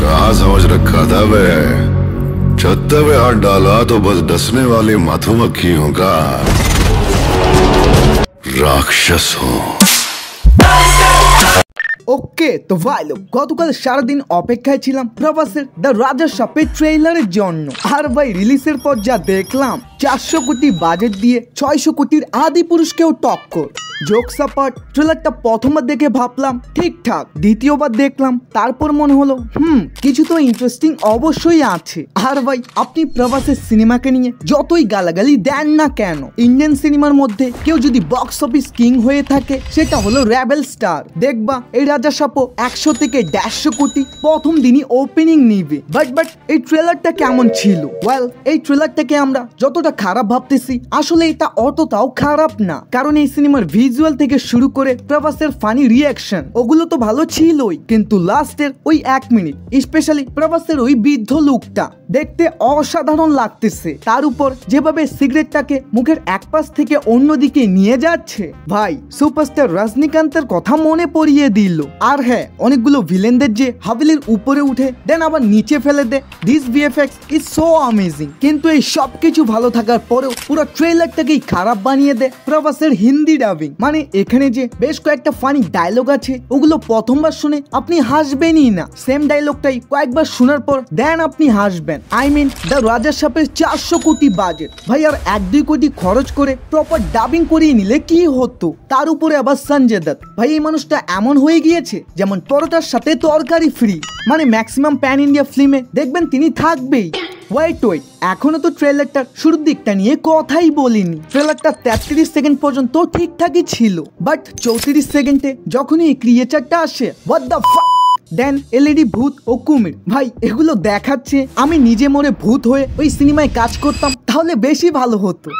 कहाँ समझ रखा था बे? छत्ते पे हाथ डाला तो बस डसने वाली मधुमक्खियों का राक्षस हूँ। ওকে তো ভাই লোক, গতকাল সারাদিন অপেক্ষায় ছিলাম প্রভাসের দ্য রাজা সাপের ট্রেইলারের জন্য। আর ভাই রিলিজের পর যা দেখলাম, 400 কোটি বাজেট দিয়ে 600 কোটির আদি পুরুষকেও টক্কর। জোকস অ্যাপার্ট, ট্রেলারটা প্রথমবার দেখে ভাবলাম ঠিকঠাক, দ্বিতীয়বার দেখলাম তারপর মনে হলো কিছু তো ইন্টারেস্টিং অবশ্যই আছে। আর ভাই আপনি প্রভাসের সিনেমাকে নিয়ে যতই গালাগালি দেন না কেন, ইন্ডিয়ান সিনেমার মধ্যে কেউ যদি বক্স অফিস কিং হয়ে থাকে সেটা হলো রেবেল স্টার। দেখবা এই রাজা সাপও 100 থেকে 150 কোটি প্রথম দিনই ওপেনিং নিবে। বাট এই ট্রেলারটা কেমন ছিল? ওয়েল, এই ট্রেলারটাকে আমরা যতটা খারাপ ভাবতেছি আসলে এটা অতটাও খারাপ না, কারণ এই সিনেমার ভিজুয়াল থেকে শুরু করে প্রভাসের ফানি রিয়াকশন ওগুলো তো ভালো ছিলই, কিন্তু লাস্টের ওই 1 মিনিট স্পেশালি প্রভাসের ওই বৃদ্ধ লুকটা দেখতে অসাধারণ লাগতেছে। তার উপর যেভাবে সিগারেটটাকে মুখের এক পাশ থেকে অন্যদিকে নিয়ে যাচ্ছে, ভাই সুপারস্টার রজনীকান্তের কথা মনে পড়িয়ে দিল। আর হ্যাঁ, অনেকগুলো ভিলেনদের যে হাভেলির উপরে উঠে দেন আবার নিচে ফেলে দেয়, this VFX is so amazing. কিন্তু এই সব কিছু ভালো থাকার পরেও পুরো ট্রেলারটাকেই খারাপ বানিয়ে দেয় প্রভাসের হিন্দি ডাবিং। মানে এখানে যে বেশ কয়েকটা ফানি ডায়লগ আছে ওগুলো প্রথমবার শুনে আপনি হাসবেনই না, সেম ডায়লগটাই কয়েকবার শোনার পর দেন আপনি হাসবেন। আই মিন দ্য রাজা সাপের 400 কোটি বাজেট, ভাই আর 1-2 কোটি খরচ করে প্রপার ডাবিং করিয়ে নিলে কি হতো? তার উপরে আবার সঞ্জয় দত্ত, ভাই এই মানুষটা এমন হয়ে গিয়েছে যেমন পরোটার সাথে তরকারি ফ্রি। মানে ম্যাক্সিমাম প্যান ইন্ডিয়া ফিল্মে দেখবেন তিনি থাকবেই। ওয়েট এখনো তো ট্রেলারটার শুরুর দিকটা নিয়ে কথাই বলিনি। ট্রেলারটা 33 সেকেন্ড পর্যন্ত ঠিকঠাকই ছিল, বাট 34 সেকেন্ডে যখনই এই ক্রিয়েচারটা আসে, what the fuck, then LED ভূত ও কুমির, ভাই এগুলো দেখাচ্ছে আমি নিজে মরে ভূত হয়ে ওই সিনেমায় কাজ করতাম তাহলে বেশি ভালো হতো।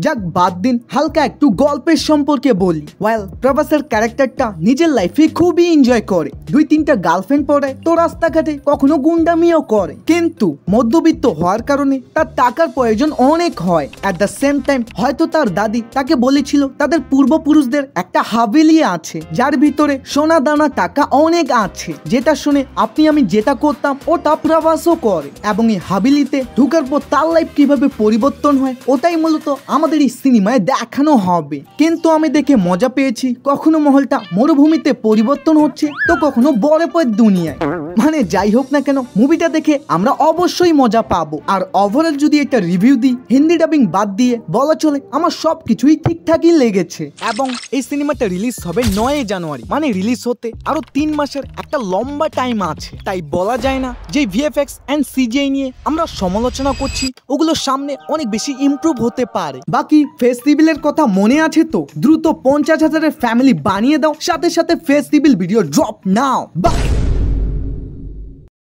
যাক বাদ দিন, হালকা একটু গল্পের সম্পর্কে বলি। ওয়েল, প্রভাসের ক্যারেক্টারটা নিজের লাইফে খুবই এনজয় করে, 2-3টা গার্লফ্রেন্ড পড়ে তো রাস্তাঘাটে কখনো গুন্ডামিও করে, কিন্তু মধ্যবিত্ত হওয়ার কারণে তার টাকার প্রয়োজন অনেক হয়। অ্যাট দ্য সেম টাইম হয়তো তার দাদি তাকে বলেছিল তাদের পূর্বপুরুষদের একটা হাভেলি আছে যার ভিতরে সোনা দানা টাকা অনেক আছে, যেটা শুনে আপনি আমি যেটা করতাম ওটা প্রভাসও করে, এবং এই হাভেলিতে ঢুকার পর তার লাইফ কিভাবে পরিবর্তন হয় ওটাই মূলত আমাদের এই সিনেমায় দেখানো হবে। কিন্তু আমি দেখে মজা পেয়েছি, কখনো মহলটা মরুভূমিতে পরিবর্তন হচ্ছে তো কখনো বরফের দুনিয়ায়। মানে যাই হোক না কেন, মুভিটা দেখে আমরা অবশ্যই মজা পাবো। আর ওভারঅল যদি একটা রিভিউ দিই, হিন্দি ডাবিং বাদ দিয়ে বলা চলে আমার সবকিছুই ঠিকঠাকই লেগেছে। এবং এই সিনেমাটা রিলিজ হবে 9 জানুয়ারি, মানে রিলিজ হতে আরো 3 মাসের একটা লম্বা টাইম আছে। তাই বলা যায় না যে ভিএফএক্স এন্ড সিজিআই নিয়ে আমরা সমালোচনা করছি ওগুলো সামনে অনেক বেশি ইমপ্রুভ হতে পারে। বাকি ফেস্টিভ্যালের কথা মনে আছে তো? দ্রুত 50,000-এর ফ্যামিলি বানিয়ে দাও, সাথে সাথে ফেস্টিভ্যাল ভিডিও ড্রপ নাও। বাই।